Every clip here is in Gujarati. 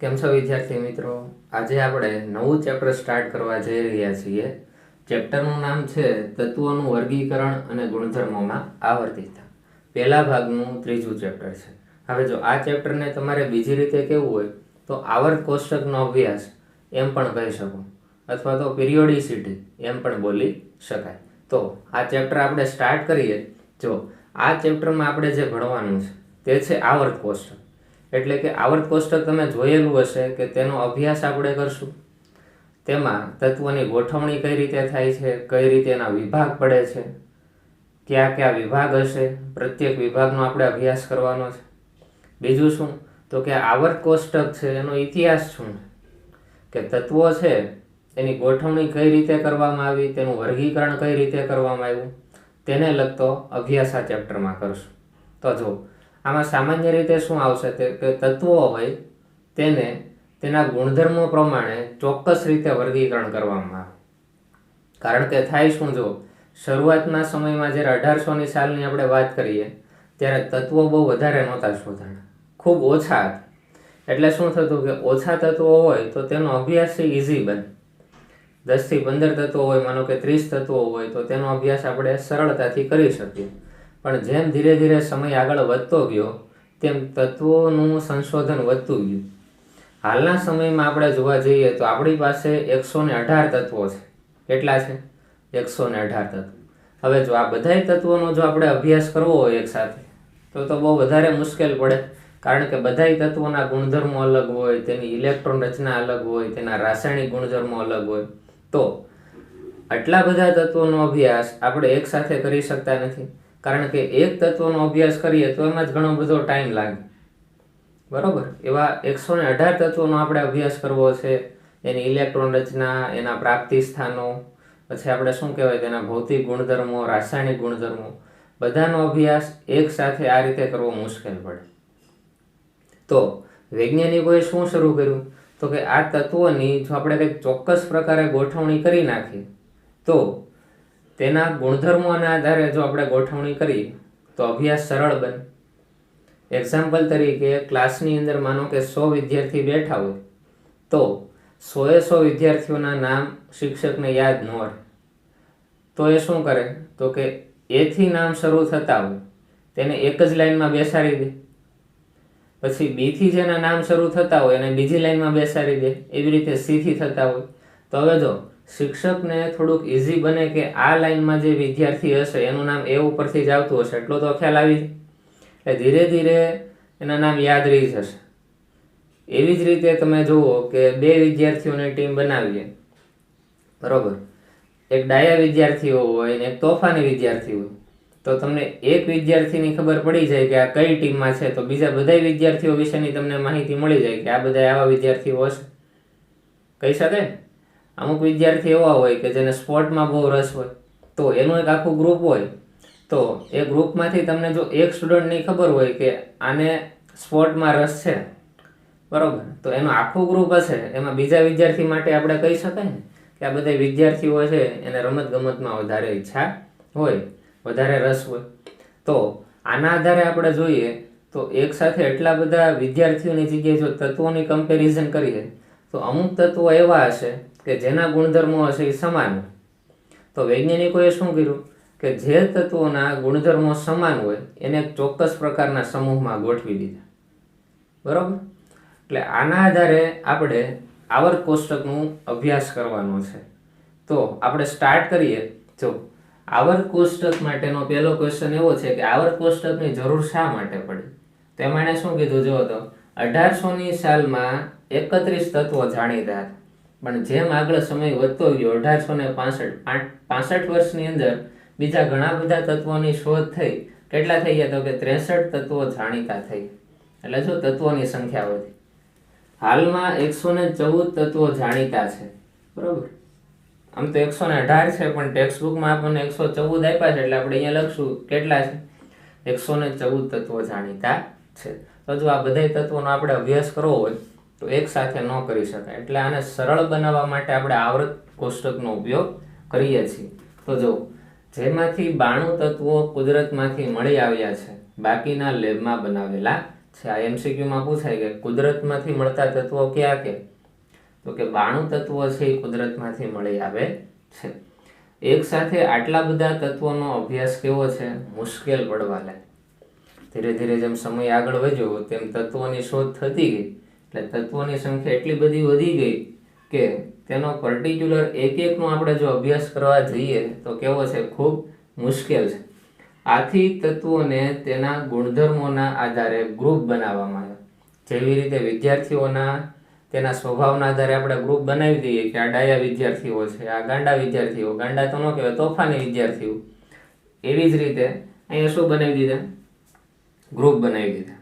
કેમ છો વિદ્યાર્થી મિત્રો? આજે આપણે નવું ચેપ્ટર સ્ટાર્ટ કરવા જઈ રહ્યા છીએ. ચેપ્ટરનું નામ છે તત્વોનું વર્ગીકરણ અને ગુણધર્મોમાં આવર્તિતતા. પહેલા ભાગનું ત્રીજું ચેપ્ટર છે. હવે જો આ ચેપ્ટરને તમારે બીજી રીતે કહેવું હોય તો આવર્ત કોષ્ટકનો અભ્યાસ એમ પણ કહી શકો, અથવા તો પિરિયોડિસિટી એમ પણ બોલી શકાય. તો આ ચેપ્ટર આપણે સ્ટાર્ટ કરીએ. જો આ ચેપ્ટરમાં આપણે જે ભણવાનું છે તે છે આવર્ત કોષ્ટક. એટલે કે આવર્ત કોષ્ટક તમે જોયેલું હશે કે તેનો અભ્યાસ આપણે કરશું. તેમાં તત્વોની ગોઠવણી કઈ રીતે થાય છે, કઈ રીતે એના વિભાગ પડે છે, કયા કયા વિભાગ હશે, પ્રત્યેક વિભાગનો આપણે અભ્યાસ કરવાનો છે. બીજું શું તો કે આવર્ત કોષ્ટક છે એનો ઇતિહાસ શું, કે તત્વો છે એની ગોઠવણી કઈ રીતે કરવામાં આવી, તેનું વર્ગીકરણ કઈ રીતે કરવામાં આવ્યું, તેને લગતો અભ્યાસ આ ચેપ્ટરમાં કરશું. તો જો આમાં સામાન્ય રીતે શું આવશે કે તત્વો હોય તેને તેના ગુણધર્મો પ્રમાણે ચોક્કસ રીતે વર્ગીકરણ કરવામાં આવે. કારણ કે થાય શું, જો શરૂઆતના સમયમાં જ્યારે 1800ની સાલની આપણે વાત કરીએ ત્યારે તત્વો બહુ વધારે નહોતા શોધાણા, ખૂબ ઓછા હતા. એટલે શું થતું કે ઓછા તત્વો હોય તો તેનો અભ્યાસ ઇઝી બને. 10 થી 15 તત્વો હોય, માનો કે 30 તત્વો હોય તો તેનો અભ્યાસ આપણે સરળતાથી કરી શકીએ. પણ જેમ ધીરે ધીરે સમય આગળ વધતો ગયો તેમ તત્વોનું સંશોધન વધતું ગયું. હાલના સમયમાં આપણે જોવા જઈએ તો આપણી પાસે 118 તત્વો છે. કેટલા છે? 118 તત્વો. હવે જો આ બધાય તત્વોનો જો આપણે અભ્યાસ કરવો હોય એકસાથે તો બહુ વધારે મુશ્કેલ પડે. કારણ કે બધાય તત્વોના ગુણધર્મો અલગ હોય, તેની ઇલેક્ટ્રોન રચના અલગ હોય, તેના રાસાયણિક ગુણધર્મો અલગ હોય. તો આટલા બધા તત્વોનો અભ્યાસ આપણે એકસાથે કરી શકતા નથી. કારણ કે એક તત્વનો અભ્યાસ કરીએ તો એમાં જ ઘણો બધો ટાઈમ લાગે, બરોબર? એવા 118 તત્વોનો આપણે અભ્યાસ કરવો છે. એની ઇલેક્ટ્રોન રચના, એના પ્રાપ્તિ સ્થાનો, પછી આપણે શું કહેવાય તેના ભૌતિક ગુણધર્મો, રાસાયણિક ગુણધર્મો, બધાનો અભ્યાસ એક સાથે આ રીતે કરવો મુશ્કેલ પડે. તો વૈજ્ઞાનિકોએ શું શરૂ કર્યું તો કે આ તત્વોની જો આપણે કંઈક ચોક્કસ પ્રકારે ગોઠવણી કરી નાખીએ તો તેના ગુણધર્મોના આધારે જો આપણે ગોઠવણી કરીએ તો અભ્યાસ સરળ બને. એક્ઝામ્પલ તરીકે ક્લાસની અંદર માનો કે 100 વિદ્યાર્થી બેઠા હોય તો 100 વિદ્યાર્થીઓના નામ શિક્ષકને યાદ ન રહે તો એ શું કરે તો કે એથી નામ શરૂ થતા હોય તેને એક જ લાઈનમાં બેસાડી દે. પછી બીથી જેના નામ શરૂ થતા હોય એને બીજી લાઈનમાં બેસાડી દે. એવી રીતે સીથી થતા હોય. તો હવે જો શિક્ષકને થોડુંક ઇઝી બને કે આ લાઈનમાં જે વિદ્યાર્થી હશે એનું નામ એ ઉપરથી જ આવતું હશે, એટલો તો ખ્યાલ આવી જાય. એટલે ધીરે ધીરે એના નામ યાદ રહી જશે. એવી જ રીતે તમે જુઓ કે 2 વિદ્યાર્થીઓની ટીમ બનાવીએ, બરોબર? એક ડાયા વિદ્યાર્થીઓ હોય ને એક તોફાની વિદ્યાર્થી હોય. તો તમને એક વિદ્યાર્થીની ખબર પડી જાય કે આ કઈ ટીમમાં છે તો બીજા બધા વિદ્યાર્થીઓ વિશેની તમને માહિતી મળી જાય કે આ બધા આવા વિદ્યાર્થીઓ હશે. કહી શકાય. અમુક વિદ્યાર્થી એવા હોય કે જેને સ્પોર્ટમાં બહુ રસ હોય તો એનું એક આખું ગ્રુપ હોય. તો એ ગ્રુપમાંથી તમને જો એક સ્ટુડન્ટની ખબર હોય કે આને સ્પોર્ટમાં રસ છે, બરોબર, તો એનું આખું ગ્રુપ હશે એમાં બીજા વિદ્યાર્થી માટે આપણે કહી શકાય ને કે આ બધા વિદ્યાર્થીઓ છે એને રમતગમતમાં વધારે ઈચ્છા હોય, વધારે રસ હોય. તો આના આધારે આપણે જોઈએ તો એક સાથે એટલા બધા વિદ્યાર્થીઓની જગ્યાએ જો તત્વોની કમ્પેરિઝન કરીએ તો અમુક તત્વો એવા હશે કે જેના ગુણધર્મો હશે એ સમાન હોય. તો વૈજ્ઞાનિકોએ શું કર્યું કે જે તત્વોના ગુણધર્મો સમાન હોય એને એક ચોક્કસ પ્રકારના સમૂહમાં ગોઠવી દીધા, બરોબર? એટલે આના આધારે આપણે આવર્ત કોષ્ટકનો અભ્યાસ કરવાનો છે. તો આપણે સ્ટાર્ટ કરીએ. જો આવર્ત કોષ્ટક માટેનો પહેલો ક્વેશ્ચન એવો છે કે આવર્ત કોષ્ટકની જરૂર શા માટે પડી? તો એમાં એણે શું કીધું, જો તો 1800ની સાલમાં 31 તત્વો જાણીતા હતા. પણ જેમ આગળ સમય વધતો ગયો 1865 વર્ષની અંદર બીજા ઘણા બધા તત્વોની શોધ થઈ. કેટલા થઈ ગયા તો કે 63 તત્વો જાણીતા થઈ. એટલે જો તત્વોની સંખ્યા વધી. હાલમાં 114 તત્વો જાણીતા છે, બરોબર? આમ તો 118 છે પણ ટેક્સ્ટ બુકમાં આપણને 114 આપ્યા છે એટલે આપણે અહીંયા લખશું કેટલા છે, 114 તત્વો જાણીતા છે. તો જો આ બધા તત્વોનો આપણે અભ્યાસ કરવો હોય તો એક સાથે ન કરી શકાય. એટલે આને સરળ બનાવવા માટે આપણે આવર્ત કોષ્ટકનો ઉપયોગ કરીએ છીએ. તો જો જેમાંથી 92 તત્વો કુદરતમાંથી મળી આવ્યા છે, બાકીના લેબમાં બનાવેલા છે. આ એમસીક્યુમાં પૂછાય કે કુદરતમાંથી મળતા તત્વો કયા કે, તો કે 92 તત્વો છે એ કુદરતમાંથી મળી આવે છે. એક સાથે આટલા બધા તત્વોનો અભ્યાસ કેવો છે, મુશ્કેલ પડવા લાગે. ધીરે ધીરે જેમ સમય આગળ વધ્યો તેમ તત્વોની શોધ થતી ગઈ, એટલે તત્વોની સંખ્યા એટલી બધી વધી ગઈ કે તેનો પર્ટિક્યુલર એક એકનો આપણે જો અભ્યાસ કરવા જઈએ તો કેવો છે, ખૂબ મુશ્કેલ છે. આથી તત્વોને તેના ગુણધર્મોના આધારે ગ્રુપ બનાવવામાં આવ્યા. જેવી રીતે વિદ્યાર્થીઓના તેના સ્વભાવના આધારે આપણે ગ્રુપ બનાવી દઈએ કે આ ડાયા વિદ્યાર્થીઓ છે, આ ગાંડા વિદ્યાર્થીઓ, ગાંડા તો ન કહેવાય, તોફાની વિદ્યાર્થીઓ. એવી જ રીતે અહીંયા શું બનાવી દીધા, ગ્રુપ બનાવી દીધા,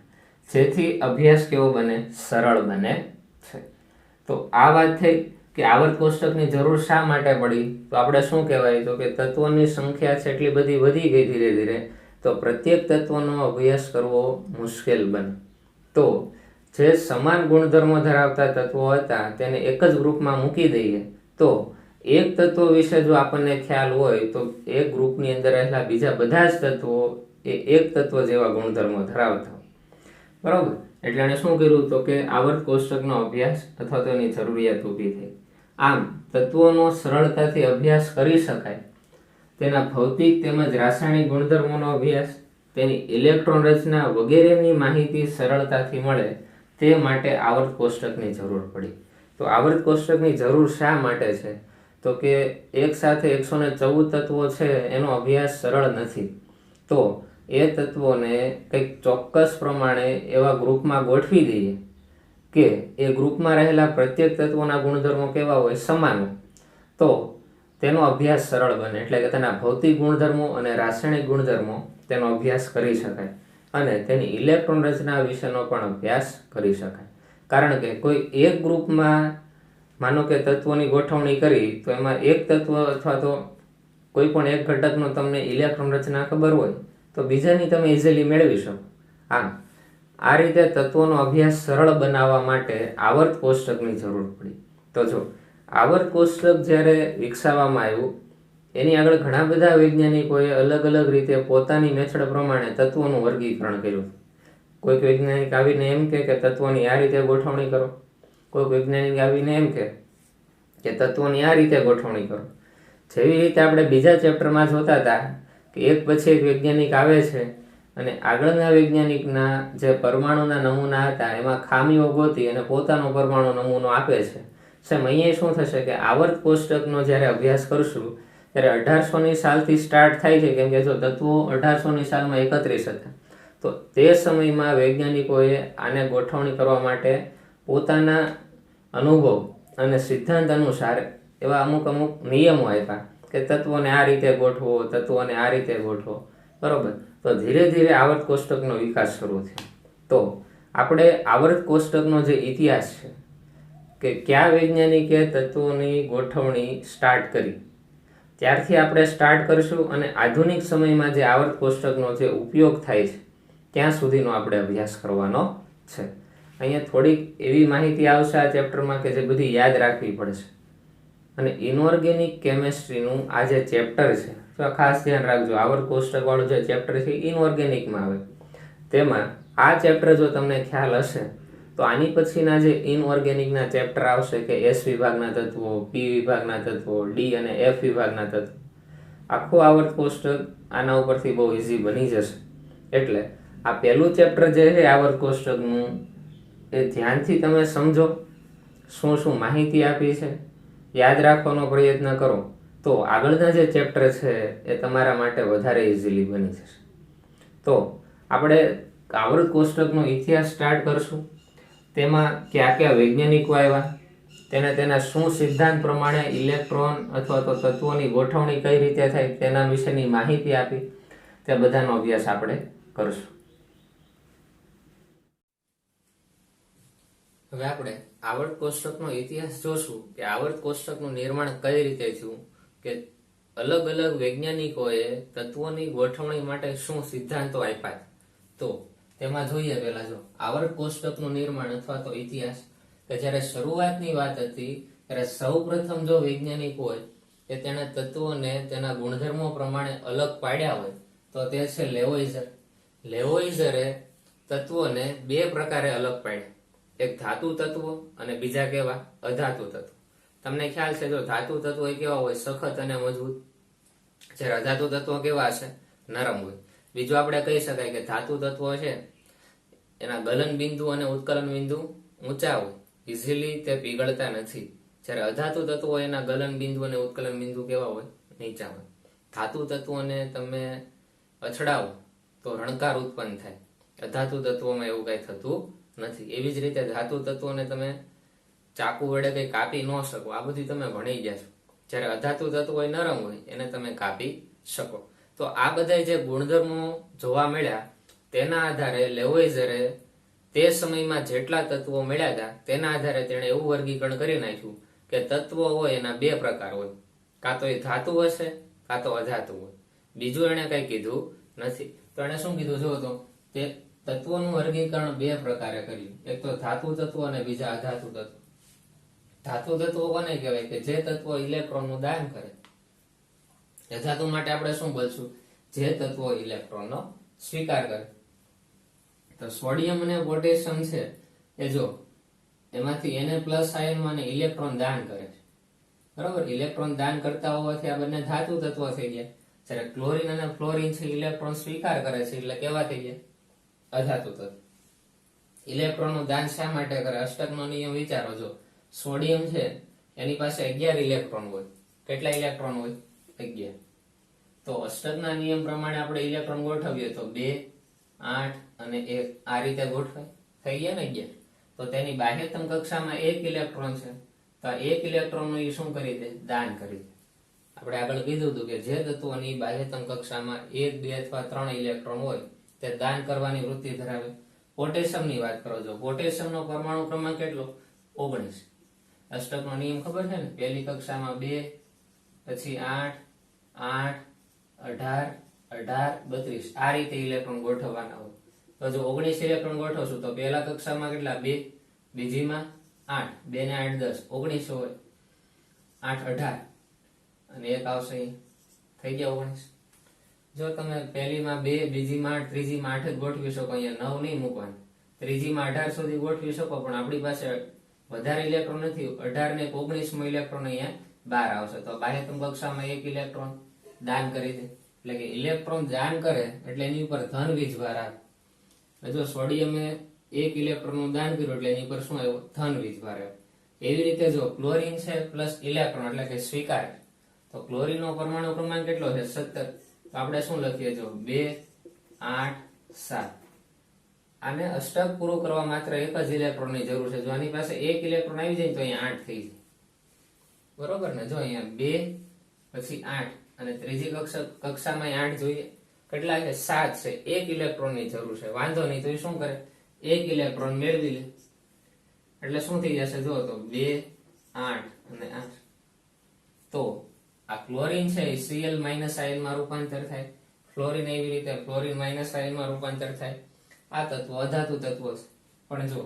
જેથી અભ્યાસ કેવો બને, સરળ બને છે. તો આ વાત થઈ કે આવર્ત કોષ્ટકની જરૂર શા માટે પડી, તો આપણે શું કહેવાય, તો કે તત્વોની સંખ્યા છે એટલી બધી વધી ગઈ ધીરે ધીરે, તો પ્રત્યેક તત્વનો અભ્યાસ કરવો મુશ્કેલ બને. તો જે સમાન ગુણધર્મો ધરાવતા તત્વો હતા તેને એક જ ગ્રુપમાં મૂકી દઈએ તો એક તત્વ વિશે જો આપણને ખ્યાલ હોય તો એક ગ્રુપની અંદર રહેલા બીજા બધા જ તત્વો એ એક તત્વ જેવા ગુણધર્મો ધરાવતા હોય. બરાબર. એટલે એણે શું કર્યું, તો કે આવર્ત કોષ્ટકનો અભ્યાસ અથવા તો એની જરૂરિયાત ઊભી થઈ. આમ તત્વોનો સરળતાથી અભ્યાસ કરી શકાય, તેના ભૌતિક તેમજ રાસાયણિક ગુણધર્મોનો અભ્યાસ, તેની ઇલેક્ટ્રોન રચના વગેરેની માહિતી સરળતાથી મળે તે માટે આવર્ત કોષ્ટકની જરૂર પડી. તો આવર્ત કોષ્ટકની જરૂર શા માટે છે, તો કે એક સાથે 114 તત્વો છે એનો અભ્યાસ સરળ નથી. તો એ તત્વોને કંઈક ચોક્કસ પ્રમાણે એવા ગ્રુપમાં ગોઠવી દઈએ કે એ ગ્રુપમાં રહેલા પ્રત્યેક તત્વોના ગુણધર્મો કેવા હોય, સમાન હોય, તો તેનો અભ્યાસ સરળ બને. એટલે કે તેના ભૌતિક ગુણધર્મો અને રાસાયણિક ગુણધર્મો તેનો અભ્યાસ કરી શકાય અને તેની ઇલેક્ટ્રોન રચના વિશેનો પણ અભ્યાસ કરી શકાય. કારણ કે કોઈ એક ગ્રુપમાં માનો કે તત્વોની ગોઠવણી કરી તો એમાં એક તત્વ અથવા તો કોઈ પણ એક ઘટકનો તમને ઇલેક્ટ્રોન રચના ખબર હોય તો બીજાની તમે ઇઝીલી મેળવી શકો. આમ આ રીતે તત્વોનો અભ્યાસ સરળ બનાવવા માટે આવર્ત કોષ્ટકની જરૂર પડી. તો જો આવર્ત કોષ્ટક જ્યારે વિકસાવવામાં આવ્યું એની આગળ ઘણા બધા વૈજ્ઞાનિકોએ અલગ અલગ રીતે પોતાની મેથડ પ્રમાણે તત્વોનું વર્ગીકરણ કર્યું. કોઈક વૈજ્ઞાનિક આવીને એમ કે તત્વોની આ રીતે ગોઠવણી કરો, કોઈક વૈજ્ઞાનિક આવીને એમ કે તત્વોની આ રીતે ગોઠવણી કરો. જેવી રીતે આપણે બીજા ચેપ્ટરમાં જોતા હતા કે એક પછી એક વૈજ્ઞાનિક આવે છે અને આગળના વૈજ્ઞાનિકના જે પરમાણુના નમૂના હતા એમાં ખામીઓ ગોતી અને પોતાનો પરમાણુ નમૂનો આપે છે. સેમ અહીંયા શું થશે કે આવર્ત કોષ્ટકનો જ્યારે અભ્યાસ કરશું ત્યારે 1800ની સાલથી સ્ટાર્ટ થાય છે, કેમ કે જો તત્વો 1800ની સાલમાં 31 હતા, તો તે સમયમાં વૈજ્ઞાનિકોએ આને ગોઠવણી કરવા માટે પોતાના અનુભવ અને સિદ્ધાંત અનુસાર એવા અમુક નિયમો આપ્યા કે તત્વોને આ રીતે ગોઠવો, તત્વોને આ રીતે ગોઠવો. બરોબર. તો ધીરે ધીરે આવર્ત કોષ્ટકનો વિકાસ શરૂ થયો. તો આપણે આવર્ત કોષ્ટકનો જે ઇતિહાસ છે કે કયા વૈજ્ઞાનિકે તત્વોની ગોઠવણી સ્ટાર્ટ કરી ત્યારથી આપણે સ્ટાર્ટ કરશું અને આધુનિક સમયમાં જે આવર્ત કોષ્ટકનો જે ઉપયોગ થાય છે ત્યાં સુધીનો આપણે અભ્યાસ કરવાનો છે. અહીંયા થોડીક એવી માહિતી આવશે આ ચેપ્ટરમાં કે જે બધી યાદ રાખવી પડશે. અને ઇનઓર્ગેનિક કેમેસ્ટ્રીનું આ જે ચેપ્ટર છે તો ખાસ ધ્યાન રાખજો, આવર્ત કોષ્ટક વાળું જે ચેપ્ટર છે ઇનઓર્ગેનિકમાં આવે. તેમાં આ ચેપ્ટર જો તમને ખ્યાલ હશે તો આની પછીના જે ઇનઓર્ગેનિકના ચેપ્ટર આવશે કે એસ વિભાગના તત્વો, પી વિભાગના તત્વો, ડી અને એફ વિભાગના તત્વો, આખું આવર્ત કોષ્ટક આના ઉપરથી બહુ ઇઝી બની જશે. એટલે આ પહેલું ચેપ્ટર જે છે આવર્ત કોષ્ટકનું એ ધ્યાનથી તમે સમજો, શું શું માહિતી આપી છે યાદ રાખવાનો પ્રયત્ન કરો, તો આગળના જે ચેપ્ટર છે એ તમારા માટે વધારે ઇઝીલી બની જશે. તો આપણે આવર્ત કોષ્ટકનો ઇતિહાસ સ્ટાર્ટ કરશું. તેમાં કયા કયા વૈજ્ઞાનિકો આવ્યા, તેના શું સિદ્ધાંત પ્રમાણે ઇલેક્ટ્રોન અથવા તો તત્વોની ગોઠવણી કઈ રીતે થાય તેના વિશેની માહિતી આપી, તે બધાનો અભ્યાસ આપણે કરશું. હવે આપણે આવર્ત કોષ્ટકનો ઇતિહાસ જોશું કે આવર્ત કોષ્ટકનું નિર્માણ કઈ રીતે થયું, કે અલગ અલગ વૈજ્ઞાનિકોએ તત્વોની ગોઠવણી માટે શું સિદ્ધાંતો આપ્યા. તો તેમાં જોઈએ પહેલા જો આવર્ત કોષ્ટકનું નિર્માણ અથવા તો ઇતિહાસ, કે જ્યારે શરૂઆતની વાત હતી ત્યારે સૌપ્રથમ જો વૈજ્ઞાનિક હોય કે તેણે તત્વોને તેના ગુણધર્મો પ્રમાણે અલગ પાડ્યા હોય તો તે છે લેવોઇઝર. લેવોઇઝરે તત્વોને બે પ્રકારે અલગ પાડ્યા, એક ધાતુ તત્વો અને બીજા કેવા અધાતુ તત્વો. તમને ખ્યાલ છે, જો ધાતુ તત્વો એ કેવા હોય, સખત અને મજબૂત, જ્યારે અધાતુ તત્વો કેવા છે, નરમ હોય. બીજું આપણે કહી શકાય કે ધાતુ તત્વો છે એના ગલન બિંદુ અને ઉત્કલન બિંદુ ઊંચા હોય, ઇઝીલી તે પીગળતા નથી. જ્યારે અધાતુ તત્વો એના ગલન બિંદુ અને ઉત્કલન બિંદુ કેવા હોય, નીચા હોય. ધાતુ તત્વોને તમે અથડાવો તો રણકાર ઉત્પન્ન થાય, અધાતુ તત્વોમાં એવું કઈ થતું નથી. એવી જ રીતે ધાતુ તત્વોને તમે ચાકુ વડે કઈ કાપી ન શકો, આ બધું તમે ભણી ગયા છો. જ્યારે અધાતુ તત્વો નરમ હોય એને તમે કાપી શકો. તો આ બધા જે ગુણધર્મો જોવા મળ્યા તેના આધારે લેવોઇઝરે તે સમયમાં જેટલા તત્વો મળ્યા હતા તેના આધારે તેણે એવું વર્ગીકરણ કરી નાખ્યું કે તત્વો હોય એના બે પ્રકાર હોય, કાં તો એ ધાતુ હશે કાં તો અધાતુ હોય. બીજું એને કઈ કીધું નથી. તો એને શું કીધું, જો તો તે તત્વોનું વર્ગીકરણ બે પ્રકારે કર્યું, એક તો ધાતુ તત્વો અને બીજા અધાતુ તત્વો. ધાતુ તત્વો કોને કહેવાય, કે જે તત્વો ઇલેક્ટ્રોનનું દાન કરે. અધાતુ માટે આપણે શું બોલશું, જે તત્વો ઇલેક્ટ્રોનનો સ્વીકાર કરે. તો સોડિયમ અને પોટેશિયમ છે એ જો એમાંથી Na+ આયનમાં ઇલેક્ટ્રોન દાન કરે છે, બરોબર. ઇલેક્ટ્રોન દાન કરતા હોવાથી આ બંને ધાતુ તત્વો થઈ ગયા. જ્યારે ક્લોરીન અને ફ્લોરીન છે ઇલેક્ટ્રોન સ્વીકાર કરે છે એટલે કેવા થઈ ગયા, અધાતુ તત્વ. ઇલેક્ટ્રોનનું દાન શા માટે કરે, અષ્ટકનો નિયમ વિચારો. જો સોડિયમ છે એની પાસે 11 ઇલેક્ટ્રોન હોય. કેટલા ઇલેક્ટ્રોન હોય, 11. તો અષ્ટકના નિયમ પ્રમાણે આપણે ઇલેક્ટ્રોન ગોઠવીએ તો 2, 8 અને 1 આ રીતે ગોઠવાય, થઈ ગયા ને 11. તો તેની બાહ્યતમ કક્ષામાં 1 ઇલેક્ટ્રોન છે, તો 1 ઇલેક્ટ્રોનનું એ શું કરી દે, દાન કરી દે. આપણે આગળ કીધું હતું કે જે તત્વોની બાહ્યતમ કક્ષામાં 1, 2 અથવા 3 ઇલેક્ટ્રોન હોય તે દાન કરવાની વૃત્તિ ધરાવે. પોટેશિયમની વાત કરો, જો પોટેશિયમનો પરમાણુ ક્રમાંક કેટલો, 19. અષ્ટકનો નિયમ ખબર છે ને, પહેલી કક્ષામાં 2, પછી 8, 8, 18, 18, 32 આ રીતે ઇલેક્ટ્રોન ગોઠવવાના હોય. તો જો 19 ઇલેક્ટ્રોન ગોઠવશું તો પહેલા કક્ષામાં કેટલા, 2, બીજીમાં 8, 2 ને 8 10, 19 હોય, 8 18 અને એક આવશે અહીં, થઈ ગયા 19. જો તમે પહેલીમાં 2, બીજીમાં 8, ત્રીજીમાં 8 જ ગોઠવી શકો, અહીંયા 9 નહીં મૂકવાનું. ત્રીજીમાં 18 સુધી ગોઠવી શકો, પણ આપણી પાસે વધારે ઇલેક્ટ્રોન નથી, 18 ને 19મો ઇલેક્ટ્રોન અહીંયા બહાર આવશે. તો બાહ્યતમ કક્ષામાં 1 ઇલેક્ટ્રોન દાન કરી દે. એટલે કે ઇલેક્ટ્રોન દાન કરે એટલે એની ઉપર ધન વીજભાર આવે. જો સોડિયમે 1 ઇલેક્ટ્રોનનું દાન કર્યું એટલે એની ઉપર શું આવ્યો, ધન વીજભાર આવ્યો. એવી રીતે જો ક્લોરીન છે પ્લસ ઇલેક્ટ્રોન એટલે કે સ્વીકાર, તો ક્લોરીનનો પરમાણુ ક્રમાંક કેટલો છે, 17. તો આપણે શું લખીએ, જો 2, 8, 7. આને અષ્ટક પૂરું કરવા માત્ર એક જ ઇલેક્ટ્રોનની જરૂર છે. જો આની પાસે 1 ઇલેક્ટ્રોન આવી જાય તો અહીંયા 8 થઈ જાય, બરોબર ને. જો અહીંયા 2 પછી 8 અને ત્રીજી કક્ષામાં 8 જોઈએ, કેટલા છે, 7 છે. 1 ઇલેક્ટ્રોનની જરૂર છે, વાંધો નહીં. તો એ શું કરે, 1 ઇલેક્ટ્રોન મેળવી લે એટલે શું થઈ જશે, જો તો 2, 8 અને 8. તો આ ક્લોરીન છે એ Cl- આયનમાં રૂપાંતર થાય, ફ્લોરીન એવી રીતે ફ્લોરીન- આયનમાં રૂપાંતર થાય. આ તત્વો અધાતુ તત્વો છે. પણ જો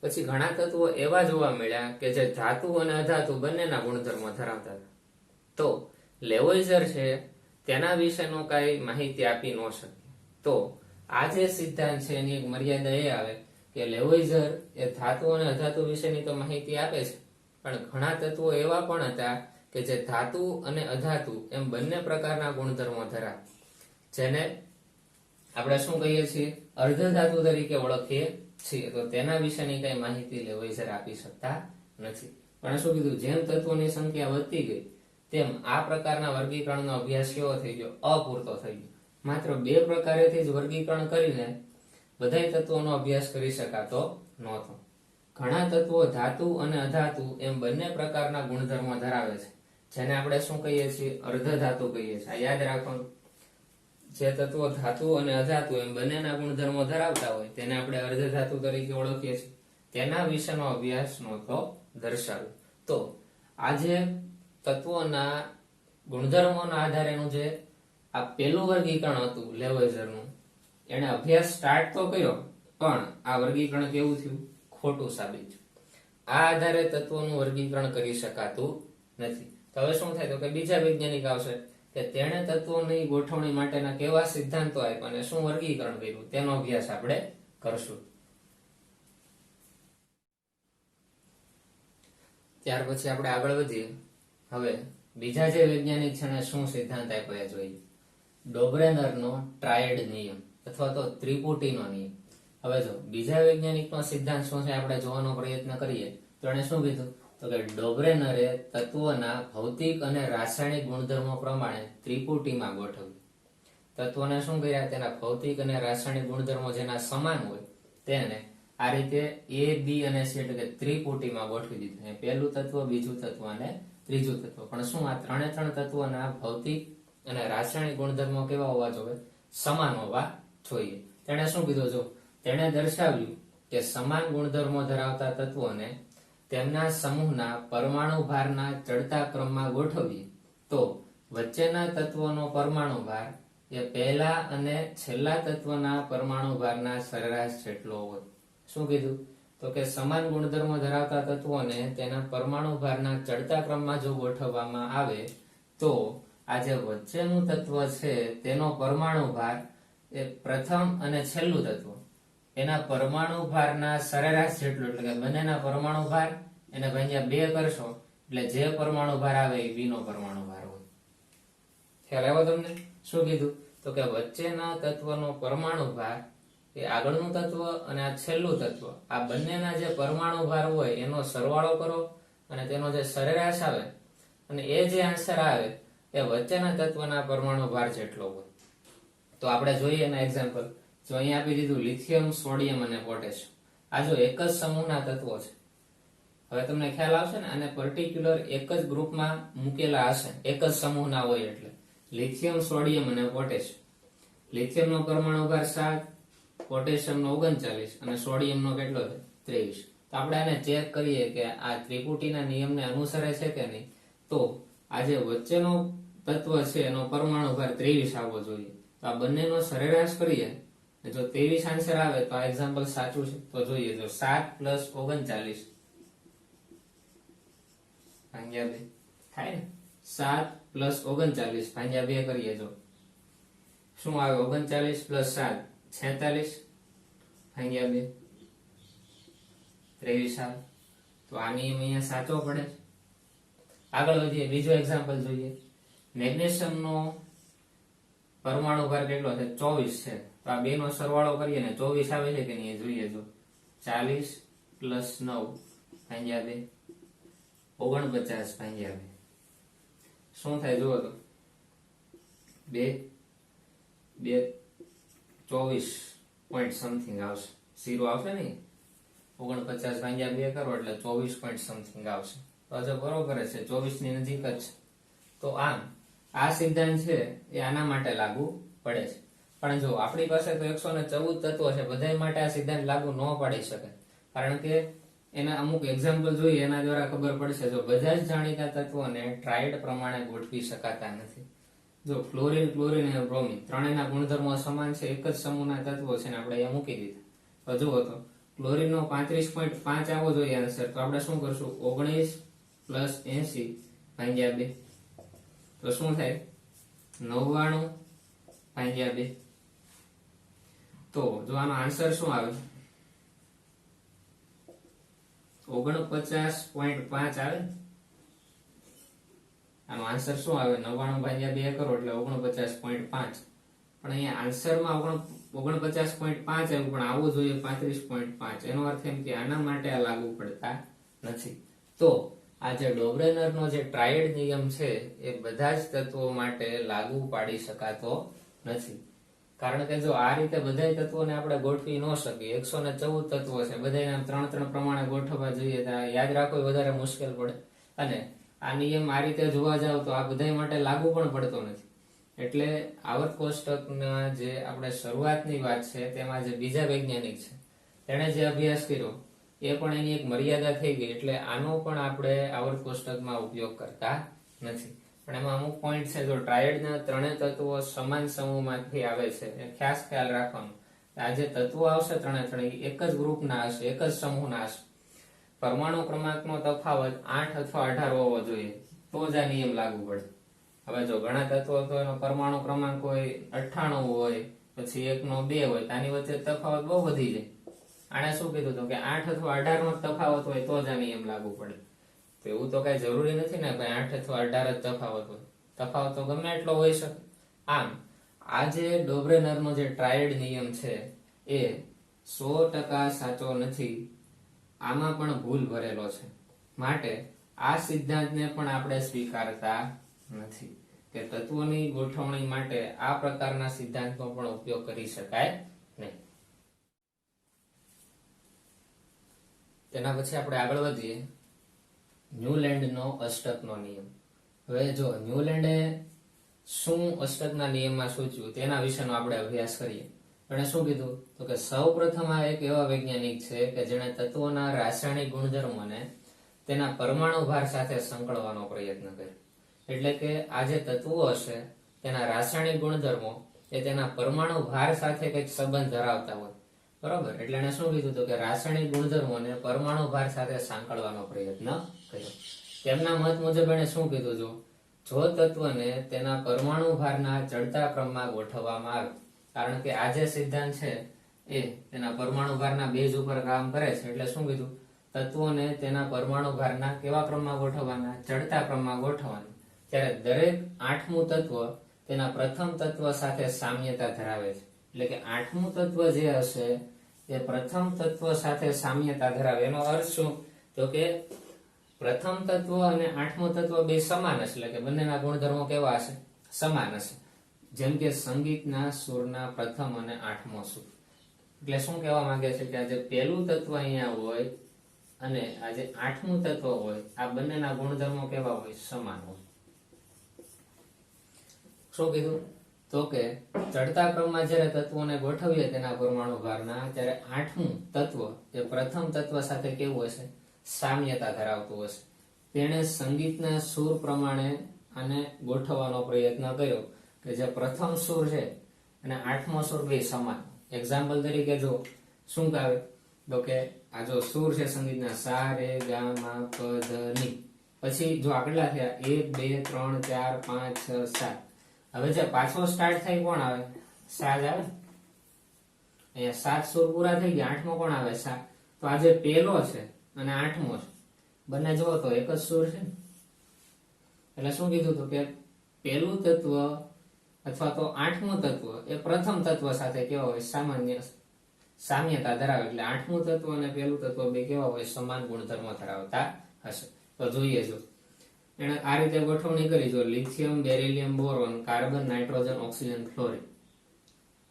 પછી ઘણા તત્વો એવા જોવા મળ્યા કે જે ધાતુ અને અધાતુ બંનેના ગુણધર્મો ધરાવતા હતા. તો લેવોઇઝર છે તેના વિશેનો કઈ માહિતી આપી ન શકે. તો આ જે સિદ્ધાંત છે એની એક મર્યાદા એ આવે કે લેવોઇઝર એ ધાતુ અને અધાતુ વિશેની તો માહિતી આપે છે, પણ ઘણા તત્વો એવા પણ હતા કે જે ધાતુ અને અધાતુ એમ બંને પ્રકારના ગુણધર્મો ધરાવે, જેને આપણે શું કહીએ છીએ, અર્ધધાતુ તરીકે ઓળખીએ છીએ. તો તેના વિશેની કઈ માહિતી લેવોઇઝર આપી શકતા નથી. પણ શું કીધું, જેમ તત્વોની સંખ્યા વધતી ગઈ તેમ આ પ્રકારના વર્ગીકરણનો અભ્યાસ કેવો થઈ ગયો, અપૂરતો થઈ ગયો. માત્ર 2 પ્રકારેથી જ વર્ગીકરણ કરીને બધા તત્વોનો અભ્યાસ કરી શકાતો નહોતો. ઘણા તત્વો ધાતુ અને અધાતુ એમ બંને પ્રકારના ગુણધર્મો ધરાવે છે, જેને આપણે શું કહીએ છીએ, અર્ધધાતુ કહીએ છીએ. આ યાદ રાખવાનું, જે તત્વો ધાતુ અને અધાતુ એમ બંનેના ગુણધર્મો ધરાવતા હોય તેને આપણે અર્ધધાતુ તરીકે ઓળખીએ છીએ. તેના વિશેનો અભ્યાસ નહોતો દર્શાવ્યો. તો આજે તત્વોના ગુણધર્મોના આધારેનું જે આ પહેલું વર્ગીકરણ હતું લેવોઇઝરનું, એને અભ્યાસ સ્ટાર્ટ તો કર્યો, પણ આ વર્ગીકરણ કેવું થયું, ખોટું સાબિત થયું. આ આધારે તત્વોનું વર્ગીકરણ કરી શકાતું નથી. તો હવે શું થાય, તો કે બીજા વૈજ્ઞાનિક આવશે કે તેણે તત્વોની ગોઠવણી માટેના કેવા સિદ્ધાંતો આપ્યા અને શું વર્ગીકરણ કર્યું તેનો અભ્યાસ આપણે કરશું. ત્યાર પછી આપણે આગળ વધીએ. હવે બીજા જે વૈજ્ઞાનિક છે ને શું સિદ્ધાંત આપ્યો જોઈએ. ડોબ્રેનરનો ટ્રાયડ નિયમ અથવા તો ત્રિપુટીનો નિયમ. હવે જો બીજા વૈજ્ઞાનિકનો સિદ્ધાંત શું છે આપણે જોવાનો પ્રયત્ન કરીએ તો એણે શું કીધું તો કે ડોબ્રેનરે તત્વોના ભૌતિક અને રાસાયણિક ગુણધર્મો પ્રમાણે ત્રિપુટીમાં ગોઠવ્યું. તત્વોને શું કર્યા તેના ભૌતિક અને રાસાયણિક ગુણધર્મો જેના સમાન હોય તેને આ રીતે A, B અને C એટલે કે ત્રિપુટીમાં ગોઠવી દીધું. પહેલું તત્વ, બીજું તત્વ અને ત્રીજું તત્વ. પણ શું આ ત્રણે ત્રણ તત્વોના ભૌતિક અને રાસાયણિક ગુણધર્મો કેવા હોવા જોઈએ? સમાન હોવા જોઈએ. તેણે શું કીધું જો તેણે દર્શાવ્યું કે સમાન ગુણધર્મો ધરાવતા તત્વોને તેમના સમૂહના પરમાણુ ભારના ચડતા ક્રમમાં ગોઠવીએ તો વચ્ચેના તત્વોનો પરમાણુ ભાર એ પહેલા અને છેલ્લા તત્વના પરમાણુ ભારના સરેરાશ જેટલો હોય. શું કીધું તો કે સમાન ગુણધર્મો ધરાવતા તત્વોને તેના પરમાણુ ભારના ચડતા ક્રમમાં જો ગોઠવવામાં આવે તો આ જે વચ્ચેનું તત્વ છે તેનો પરમાણુ ભાર એ પ્રથમ અને છેલ્લું તત્વ એના પરમાણુ ભારના સરેરાશ જેટલો એટલે કે બંનેના પરમાણુ ભાર એને ભાગ્યા 2 કરશો એટલે જે પરમાણુ ભાર આવે એ B નો પરમાણુ ભાર હોય. ખ્યાલ આવ્યો તમને? શું કીધું તો કે વચ્ચેના તત્વનો પરમાણુ ભાર એ આગળનું તત્વ અને આ છેલ્લું તત્વ આ બંનેના જે પરમાણુ ભાર હોય એનો સરવાળો કરો અને તેનો જે સરેરાશ આવે અને એ જે આન્સર આવે એ વચ્ચેના તત્વના પરમાણુ ભાર જેટલો હોય. તો આપણે જોઈએ એના એક્ઝામ્પલ. જો અહીંયા આપી દીધું લિથિયમ, સોડિયમ અને પોટેશિયમ. આ જો એક જ સમૂહના તત્વો છે. હવે તમને ખ્યાલ આવશે ને આને પર્ટિક્યુલર એક જ ગ્રુપમાં મૂકેલા હશે, એક જ સમૂહના હોય એટલે લિથિયમ, સોડિયમ અને પોટેશિયમ. લિથિયમનો પરમાણુ ભાર 7, પોટેશિયમનો 39 અને સોડિયમનો કેટલો છે 23. તો આપણે આને ચેક કરીએ કે આ ત્રિપુટીના નિયમને અનુસરે છે કે નહીં. તો આ જે વચ્ચેનો તત્વ છે એનો પરમાણુ ભાર 23 આવવો જોઈએ. તો આ બંનેનો સરેરાશ કરીએ જો 23 આન્સર આવે તો આ એક્ઝામ્પલ સાચું છે. તો જોઈએ જો 7 + 39 ભાગ્યા 2 થાય ને. 7 + 39 ભાગ્યા 2 કરીએ જો શું આવે 39 + 7 46 ભાગ્યા 2 23 આવે. તો આ નિયમ અહીંયા સાચો પડે. આગળ વધીએ, બીજો એક્ઝામ્પલ જોઈએ. મેગ્નેશિયમનો પરમાણુ ભાર કેટલો છે 24 છે. તો આ બે નો સરવાળો કરીએ ને 24 આવે છે કે નહીં જોઈએ જો 40 + 9 ભાગ્યા 2 49 ભાગ્યા 2 શું થાય જુઓ તો 2 24 પોઈન્ટ સમથિંગ આવશે. 0 આવશે ને 49 ભાગ્યા 2 કરો એટલે 24 પોઈન્ટ સમથિંગ આવશે. તો જો બરોબર છે 24 ની નજીક જ. તો આમ આ સિદ્ધાંત છે એ આના માટે લાગુ પડે છે. પણ જો આપણી પાસે તો 114 તત્વો છે, બધા માટે આ સિદ્ધાંત લાગુ ન પાડી શકે. કારણ કે એના અમુક એક્ઝામ્પલ જોઈએ એના દ્વારા ખબર પડશે. જો બધા જ જાણીતા તત્વોને ટ્રાયડ પ્રમાણે ગોઠવી શકાતા નથી. જો ફ્લોરિન, ક્લોરિન અને બ્રોમિન ત્રણેયના ગુણધર્મો સમાન છે, એક જ સમૂહના તત્વો છે ને આપણે અહીંયા મૂકી દીધા. તો જુઓ તો ક્લોરિનનો 35.5 આવવો જોઈએ આન્સર. તો આપણે શું કરશું 19 + 80 ભાગ્યા 2 તો શું થાય 99 ભાગ્યા 2. તો જો આનો આન્સર શું આવે 49.5 આવે. આનો આન્સર શું આવે 99 ભાગ્યા 2 કરો એટલે 49.5. પણ અહીંયા આન્સરમાં 49.5 આવ્યું પણ આવવું જોઈએ 35.5. એનો અર્થ એમ કે આના માટે આ લાગુ પડતા નથી. તો આ જે ડોબ્રેનરનો જે ટ્રાયડ નિયમ છે એ બધા જ તત્વો માટે લાગુ પાડી શકાતો નથી. કારણ કે જો આ રીતે બધા તત્વોને આપણે ગોઠવી ન શકીએ. 114 તત્વો છે, બધાને 3-3 પ્રમાણે ગોઠવવા જોઈએ તો યાદ રાખવો વધારે મુશ્કેલ પડે. અને આ નિયમ આ રીતે જોવા જાવ તો આ બધા માટે લાગુ પણ પડતો નથી. એટલે આવર્ત કોષ્ટકના જે આપણે શરૂઆતની વાત છે તેમાં જે બીજા વૈજ્ઞાનિક છે તેણે જે અભ્યાસ કર્યો એ પણ એની એક મર્યાદા થઈ ગઈ. એટલે આનો પણ આપણે આવર્ત કોષ્ટકમાં ઉપયોગ કરતા નથી. પણ એમાં અમુક પોઈન્ટ છે. જો ટ્રાયડના ત્રણેય તત્વો સમાન સમૂહમાંથી આવે છે એ ખાસ ખ્યાલ રાખવાનો. આ જે તત્વો આવશે ત્રણે એક જ ગ્રુપના હશે, એક જ સમૂહના હશે. પરમાણુ ક્રમાંકનો તફાવત 8 અથવા 18 હોવો જોઈએ તો જ આ નિયમ લાગુ પડે. હવે જો ઘણા તત્વો તો એનો પરમાણુ ક્રમાંક હોય 98 હોય, પછી 1 નો 2 હોય, આની વચ્ચે તફાવત બહુ વધી જાય. આને શું કીધું હતું કે 8 અથવા 18 નો તફાવત હોય તો જ આ નિયમ લાગુ પડે. તો એવું તો કઈ જરૂરી નથી ને ભાઈ 8 અથવા 18 જ તફાવત હોય. તફાવત તો ગમે એટલો હોઈ શકે. આમ આ જે ડોબ્રેનરનો જે ટ્રાયડ નિયમ છે એ 100% સાચો નથી. આમાં પણ ભૂલ ભરેલો છે. માટે આ સિદ્ધાંતને પણ આપણે સ્વીકારતા નથી કે તત્વોની ગોઠવણી માટે આ પ્રકારના સિદ્ધાંતનો પણ ઉપયોગ કરી શકાય નહીં. તેના પછી આપણે આગળ વધીએ. ન્યુલેન્ડનો અષ્ટકનો નિયમ. હવે જો ન્યુલેન્ડે શું અષ્ટકના નિયમમાં સૂચવ્યું તેના વિશેનો આપણે અભ્યાસ કરીએ. એણે શું કીધું તો કે સૌપ્રથમ આ એક એવા વૈજ્ઞાનિક છે કે જેણે તત્વોના રાસાયણિક ગુણધર્મોને તેના પરમાણુ ભાર સાથે સંકળવાનો પ્રયત્ન કર્યો. એટલે કે આ જે તત્વો હશે તેના રાસાયણિક ગુણધર્મો એ તેના પરમાણુ ભાર સાથે કંઈક સંબંધ ધરાવતા હોય. બરોબર, એટલે એને શું કીધું કે રાસાયણિક ગુણધર્મોને પરમાણુ ભાર સાથે સાંકળવાનો પ્રયત્ન કર્યો. તેમના મત મુજબ એને શું કીધું, જો તત્વને તેના પરમાણુ ભારના ચડતા ક્રમમાં ગોઠવવામાં આવે, કારણ કે આ જે સિદ્ધાંત છે એ તેના પરમાણુ ભારના બેઝ ઉપર કામ કરે છે. એટલે શું કીધું, તત્વોને તેના પરમાણુ ભારના કેવા ક્રમમાં ગોઠવવાના, ચડતા ક્રમમાં ગોઠવવાના. ત્યારે દરેક 8મું તત્વ તેના પ્રથમ તત્વ સાથે સામ્યતા ધરાવે છે. એટલે કે 8મું તત્વ જે હશે એ પ્રથમ તત્વ સાથે સામ્યતા ધરાવે. એનો અર્થ શું, તો કે પ્રથમ તત્વ અને 8મું તત્વ બે સમાન હશે. એટલે કે બંનેના ગુણધર્મો કેવા હશે, સમાન હશે. જેમ કે સંગીતના સૂરના પ્રથમ અને 8મો સૂર. એટલે શું કહેવા માંગે છે કે આ જે પહેલું તત્વ અહીંયા હોય અને આ જે 8મું તત્વ હોય, આ બંનેના ગુણધર્મો કેવા હોય, સમાન હોય. શું કીધું, તો કે ચડતા ક્રમમાં જ્યારે તત્વોને ગોઠવીએ તેના પરમાણુ ભારના, ત્યારે 8મું તત્વ એ પ્રથમ તત્વ સાથે કેવું હશે, સામ્યતા ધરાવતું હશે. તેણે સંગીતના સૂર પ્રમાણે આને ગોઠવવાનો પ્રયત્ન કર્યો કે જે પ્રથમ સૂર છે અને 8મો સૂર બે સમાન. એક્ઝામ્પલ તરીકે જો શું કહે, તો કે આ જો સૂર છે સંગીતના સા રે ગા મા પ ધ ની, પછી જો આગળના થયા 1 2 3 4 5 6 7. હવે જે પાછો સ્ટાર્ટ થાય કોણ આવે, સા જ આવે. અહીંયા 7 સૂર પૂરા થઈ ગયા, 8મો કોણ આવે, સા. તો આ જે પહેલો છે અને 8મો છે, બંને જુઓ તો એક જ સૂર છે. એટલે શું કીધું તો કે પહેલું તત્વ અથવા તો 8મું તત્વ એ પ્રથમ તત્વ સાથે કેવા હોય, સામ્યતા ધરાવે. એટલે 8મું તત્વ અને પહેલું તત્વ બે કેવા હોય, સમાન ગુણધર્મો ધરાવતા હશે. તો જોઈએ, જો એને આ રીતે ગોઠવણી કરી, જો lithium, beryllium, boron, carbon, nitrogen, oxygen, chlorine,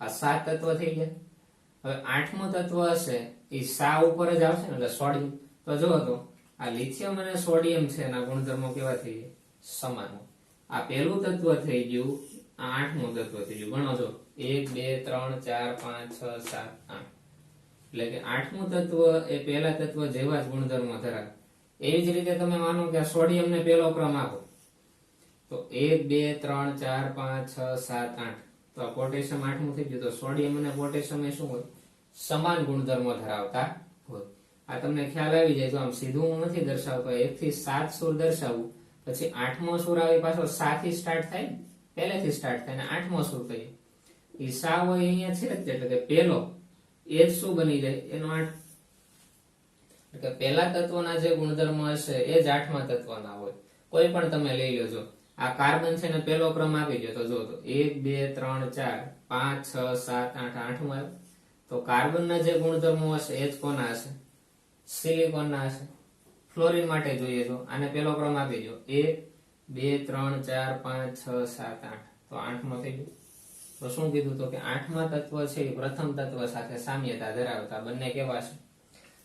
આ 7 તત્વ થઈ ગયા. હવે 8મું તત્વ હશે એ સા ઉપર જ આવશે ને, એટલે સોડિયમ. તો જો તો આ લિથિયમ અને સોડિયમ છે એના ગુણધર્મો કેવા થઈ ગયા, સમાન. આ પહેલું તત્વ થઈ ગયું, આ 8મું તત્વ થઈ ગયું. ગણો જો 1 2 3 4 5 6 7 8. એટલે કે 8મું તત્વ એ પહેલા તત્વ જેવા જ ગુણધર્મો ધરાવે. એવી જ રીતે તમે માનો કે સોડિયમ ને પહેલો ક્રમ આપો, તો 1 2 3 4 5 6 7 8. તો આ પોટેશિયમ 8મું થઈ ગયું. તો સોડિયમ અને પોટેશિયમ એ શું હોય, સમાન ગુણધર્મો ધરાવતા હોય. આ તમને ખ્યાલ આવી જાય. તો આમ સીધું હું નથી દર્શાવતો, 1 થી 7 સૂર દર્શાવું, પછી 8મો સૂર આવી પાછો 7 થી સ્ટાર્ટ થાય, પહેલેથી સ્ટાર્ટ થાય, અને 8મો સૂર કહીએ એ સા હોય અહીંયા છે જ. એટલે કે પહેલો એ જ શું બની જાય, એનો 8. એટલે કે પહેલા તત્વના જે ગુણધર્મો હશે એ જ 8મા તત્વના હોય. કોઈ પણ તમે લઈ લો, જો આ કાર્બન છે ને પહેલો ક્રમ આપી દો, તો જો તો 1 2 3 4 5 6 7 8, 8મું આવ્યું. તો કાર્બનના જે ગુણધર્મો હશે એ જ કોના હશે, સિલિકોનના હશે. ફ્લોરિન માટે જોઈએ તો આને પહેલો ક્રમ આપી દો, 1 2 3 4 5 6 7 8. તો 8મો થઈ ગયો. તો શું કીધું, તો કે 8મા તત્વ છે એ પ્રથમ તત્વ સાથે સામ્યતા ધરાવતા, બંને કેવા છે,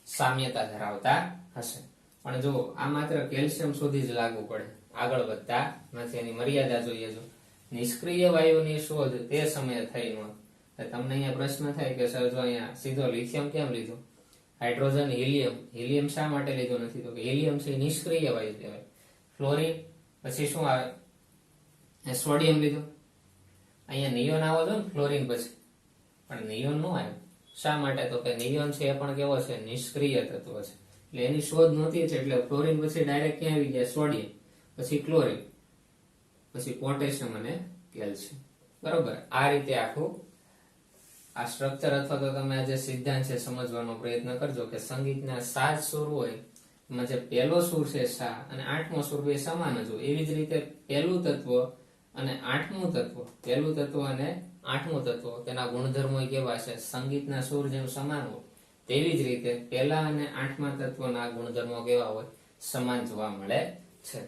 સામ્યતા ધરાવતા હશે. પણ જો આ માત્ર કેલ્શિયમ સુધી જ લાગુ પડે, આગળ વધતા નથી. એની મર્યાદા જોઈએ. જો નિષ્ક્રિય વાયુની શોધ તે સમયે થઈ નહોતી. તમને અહીંયા પ્રશ્ન થાય કે સર જો અહીંયા સીધો લિથિયમ કેમ લીધો, હાઇડ્રોજન, હિલિયમ શા માટે લીધો નથી, તો કે હિલિયમ છે નિષ્ક્રિય વાયુ કહેવાય. ફ્લોરિન, પછી શું આવે, સોડિયમ લીધો. અહીંયા નિયોન આવો છો ને ફ્લોરિન પછી, પણ નિયોન નો આવ્યો. શા માટે, તો કે નિયોન છે એ પણ કેવો છે, નિષ્ક્રિય તત્વ છે. એટલે એની શોધ નહોતી છે. એટલે ફ્લોરિન પછી ડાયરેક્ટ ક્યાં આવી ગયા, સોડિયમ, પછી ક્લોરિન, પછી પોટેશિયમ અને કેલ્શિયમ. બરોબર, આ રીતે આખું આ સ્ટ્રક્ચર અથવા તો તમે આ જે સિદ્ધાંત છે સમજવાનો પ્રયત્ન કરજો કે સંગીતના 7 સૂર હોય એમાં જે પહેલો સૂર છે સા અને 8મો સૂર બે સમાન જ હોય. એવી જ રીતે પહેલું તત્વ અને 8મું તત્વ, પહેલું તત્વ અને 8મું તત્વ તેના ગુણધર્મો કેવા છે? સંગીતના સૂર જેમ સમાન હોય તેવી જ રીતે પહેલા અને 8મા તત્વના ગુણધર્મો કેવા હોય? સમાન જોવા મળે છે.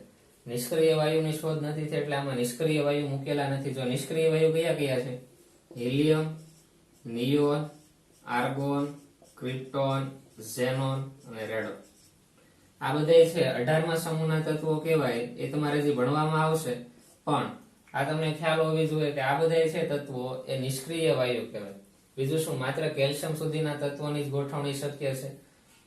નિષ્ક્રિય વાયુની શોધ નથી થઈ એટલે આમાં નિષ્ક્રિય વાયુ મૂકેલા નથી. જો નિષ્ક્રિય વાયુ કયા કયા છે? Helium, neon, argon, krypton, xenon અને રેડોન. આ બધા છે 18મા સમૂહના તત્વો કહેવાય. એ તમારે જે ભણવામાં આવશે, પણ આ તમને ખ્યાલ હોવી જોઈએ કે આ બધા છે તત્વો એ નિષ્ક્રિય વાયુ કહેવાય. બીજું શું? માત્ર કેલ્શિયમ સુધીના તત્વોની જ ગોઠવણી શક્ય છે.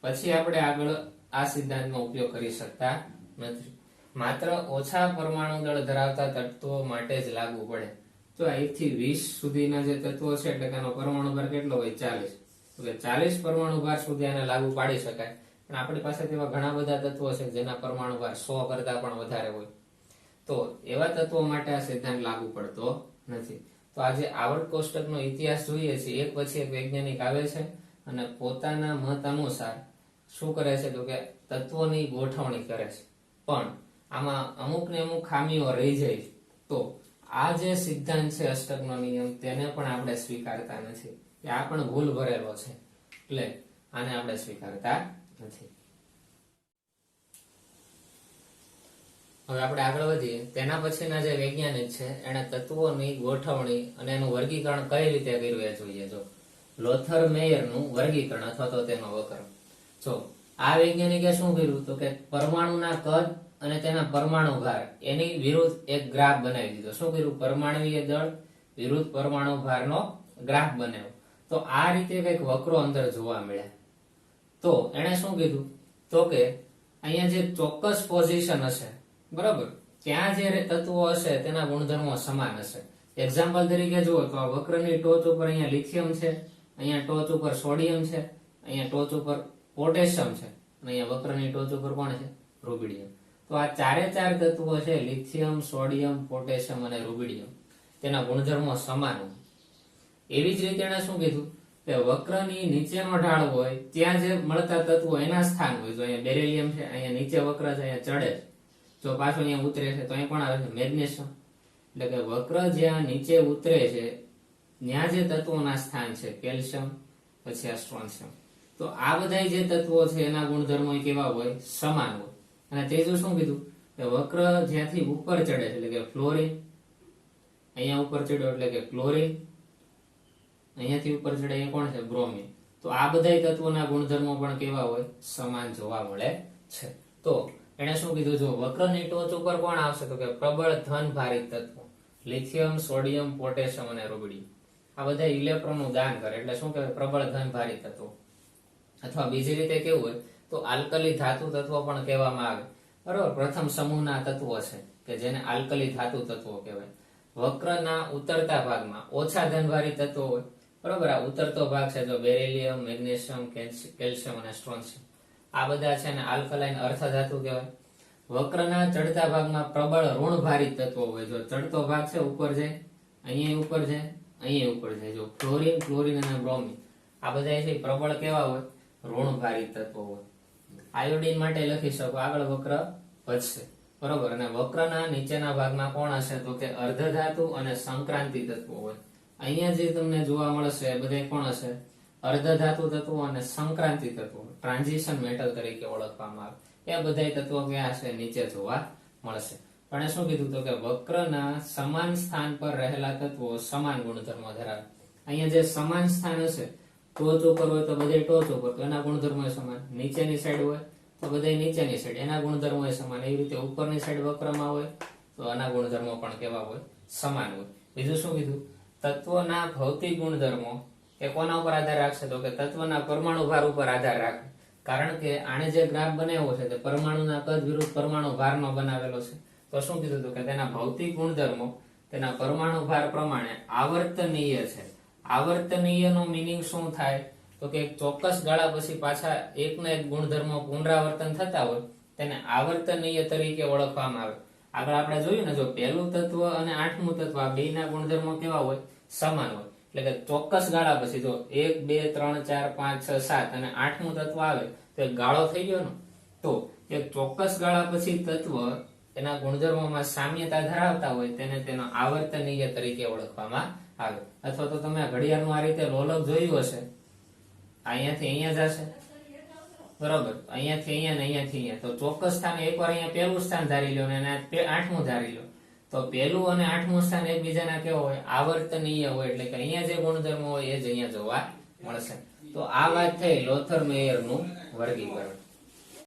પછી આપણે આગળ આ સિદ્ધાંતનો ઉપયોગ કરી શકતા નથી. માત્ર ઓછા પરમાણુ દળ ધરાવતા તત્વો માટે જ લાગુ પડે. તો 1 થી 20 સુધીના જે તત્વો છે એટલે કે એનો પરમાણુ ભાર કેટલો હોય? 40. તો 40 પરમાણુ ભાર સુધી આને લાગુ પાડી શકાય. પણ આપણી પાસે તેવા ઘણા બધા તત્વો છે જેના પરમાણુ ભાર 100 કરતા પણ વધારે હોય. તો એવા તત્વો માટે આ સિદ્ધાંત લાગુ પડતો નથી. તો આજે આવર્ત કોષ્ટકનો ઇતિહાસ જોઈએ છીએ. એક પછી એક વૈજ્ઞાનિક આવે છે અને પોતાના મત અનુસાર શું કરે છે? તો કે તત્વોની ગોઠવણી કરે છે. પણ આમાં અમુક ને અમુક ખામીઓ રહી જાય. તો આ જે સિદ્ધાંત છે અષ્ટકનો નિયમ, તેને પણ આપણે સ્વીકારતા નથી. આ પણ ભૂલ ભરેલો છે એટલે આને આપણે સ્વીકારતા નથી. હવે આપણે આગળ વધીએ. તેના પછીના જે વૈજ્ઞાનિક છે એને તત્વોની ગોઠવણી અને એનું વર્ગીકરણ કઈ રીતે કર્યું એ જોઈએ. જો લોથર મેયરનું વર્ગીકરણ અથવા તો તેનો વક્ર. જો આ વૈજ્ઞાનિકે શું કર્યું? તો કે પરમાણુના કદ અને તેના પરમાણુ ભાર એની વિરુદ્ધ એક ગ્રાફ બનાવી દીધો. શું કર્યું? પરમાણુય દળ વિરુદ્ધ પરમાણુ ભારનો ગ્રાફ બનાવ્યો. તો આ રીતે કઈક વક્રો અંદર જોવા મળ્યા. તો એને શું કીધું? તો કે અહીંયા જે ચોક્કસ પોઝિશન હશે, બરાબર, ત્યાં જે તત્વો હશે તેના ગુણધર્મો સમાન હશે. એક્ઝામ્પલ તરીકે જુઓ તો આ વક્રની ટોચ ઉપર અહીંયા લિથિયમ છે, અહીંયા ટોચ ઉપર સોડિયમ છે, અહીંયા ટોચ ઉપર પોટેશિયમ છે અને અહીંયા વક્રની ટોચ ઉપર કોણ છે? રૂબિડિયમ. તો આ ચારે ચાર તત્વો છે, લિથિયમ, સોડિયમ, પોટેશિયમ અને રૂબિડિયમ, તેના ગુણધર્મો સમાન હોય. એવી જ રીતે એને શું કીધું કે વક્રની નીચેનો ઢાળ હોય ત્યાં જે મળતા તત્વો એના સ્થાન હોય. જો અહીંયા બેરિલિયમ છે, અહીંયા નીચે વક્ર છે, અહીંયા ચડે છે. જો પાછો અહીંયા ઉતરે છે તો અહીં કોણ આવે છે? મેગ્નેશિયમ. એટલે કે વક્ર જ્યાં નીચે ઉતરે છે ત્યાં જે તત્વોના સ્થાન છે કેલ્શિયમ, પછી આ સ્ટ્રોન્શિયમ. તો આ બધા જે તત્વો છે એના ગુણધર્મો કેવા હોય? સમાન હોય. અને ત્રીજું શું કીધું કે વક્ર જ્યાંથી ઉપર ચડે છે એટલે કે ફ્લોરિન, અહીંયા ઉપર ચડ્યો એટલે કે ક્લોરિન, અહીંયાથી ઉપર ચડે એ કોણ છે? બ્રોમિન. તો આ બધા તત્વોના ગુણધર્મો પણ કેવા હોય? સમાન જોવા મળે છે. તો એને શું કીધું? જો વક્રની ટોચ ઉપર કોણ આવશે? તો કે પ્રબળ ધન ભારિત તત્વો, લિથિયમ, સોડિયમ, પોટેશિયમ અને રૂબિડિયમ. આ બધા ઇલેક્ટ્રોનનું દાન કરે એટલે શું કહેવાય? પ્રબળ ધન ભારિત તત્વો. અથવા બીજી રીતે કેવું હોય તો આલ્કલી ધાતુ તત્વો પણ કહેવામાં આવે. બરોબર, પ્રથમ સમૂહના તત્વો છે કે જેને આલ્કલી ધાતુ તત્વો કહેવાય. વક્રના ઉતરતા ભાગમાં ઓછા ધનભારી તત્વો હોય. બરોબર, આ ઉતરતો ભાગ છે જો બેરિલિયમ, મેગ્નેશિયમ, કેલ્શિયમ અને સ્ટ્રોન્શિયમ, આ બધા છે ને આલ્કલાઇન અર્થ ધાતુ કહેવાય. વક્રના ચડતા ભાગમાં પ્રબળ ઋણ ભારિત તત્વો હોય. જો ચડતો ભાગ છે ઉપર જાય, અહીંયા ઉપર જાય, અહીંયા ઉપર જાય. જો ફ્લોરિન, ક્લોરિન અને બ્રોમિન આ બધા છે પ્રબળ કેવા હોય? ઋણ ભારિત તત્વો હોય. આયોડિન માટે લખી શકો આગળ વક્ર વધશે. બરોબર, અને વક્રના નીચેના ભાગમાં કોણ હશે? તો કે અર્ધધાતુ અને સંક્રાંતિ તત્વો હોય. અહીંયા જે તમને જોવા મળશે એ બધા કોણ હશે? અર્ધધાતુ તત્વો અને સંક્રાંતિ તત્વો, ટ્રાન્ઝિશન મેટલ તરીકે ઓળખવામાં આવે. એ બધા તત્વો ક્યાં હશે? નીચે જોવા મળશે. પણ શું કીધું? તો કે વક્રના સમાન સ્થાન પર રહેલા તત્વો સમાન ગુણધર્મો ધરાવે. અહીંયા જે સમાન સ્થાન હશે, ટોચ ઉપર હોય તો બધા ટોચ ઉપર, તો એના ગુણધર્મો સમાન. નીચેની સાઈડ હોય તો બધા નીચેની સાઈડ, એના ગુણધર્મો સમાન. એવી રીતે ઉપરની સાઈડ વક્રમાં હોય તો આના ગુણધર્મો પણ કેવા હોય? સમાન હોય. બીજું શું કીધું? તત્વના ભૌતિક ગુણધર્મો એ કોના ઉપર આધાર રાખશે? તો કે તત્વના પરમાણુ ભાર ઉપર આધાર રાખે. કારણ કે આને જે ગ્રાફ બનાવ્યો છે તે પરમાણુના કદ વિરુદ્ધ પરમાણુ ભારનો બનાવેલો છે. તો શું કીધું? તો કે તેના ભૌતિક ગુણધર્મો તેના પરમાણુ ભાર પ્રમાણે આવર્તનીય છે. આવર્તનીયનો મિનિંગ શું થાય? તો કે એક ચોક્કસ ગાળા પછી પાછા એકના એક ગુણધર્મો પુનરાવર્તન થતા હોય તેને આવર્તનીય તરીકે ઓળખવામાં આવે. આગળ આપણે જોયું ને, જો પહેલું તત્વ અને 8મું તત્વ આ બેના ગુણધર્મો કેવા હોય? સમાન હોય. એટલે કે ચોક્કસ ગાળા પછી જો 1 2 3 4 5 6 7 અને 8મું તત્વ આવે તો એક ગાળો થઈ ગયો ને. તો એક ચોક્કસ ગાળા પછી તત્વ એના ગુણધર્મોમાં સામ્યતા ધરાવતા હોય તેને તેનો આવર્તનીય તરીકે ઓળખવામાં આવે. અથવા તો તમે ઘડિયાળનું આ રીતે લોલક જોયું હશે, અહીંયાથી અહીંયા જશે બરોબર, અહીંયાથી અહીંયા ને અહીંયાથી અહીંયા, તો ચોક્કસ સ્થાન એકવાર અહીંયા પહેલું સ્થાન ધારી લો અને 8મું ધારી લો, તો પહેલું અને 8મું સ્થાન એકબીજાના કેવા હોય? આવર્તનીય હોય. એટલે કે અહીંયા જે ગુણધર્મો હોય એ જ અહીંયા જોવા મળશે. તો આ વાત થઈ લોથર મેયરનું વર્ગીકરણ.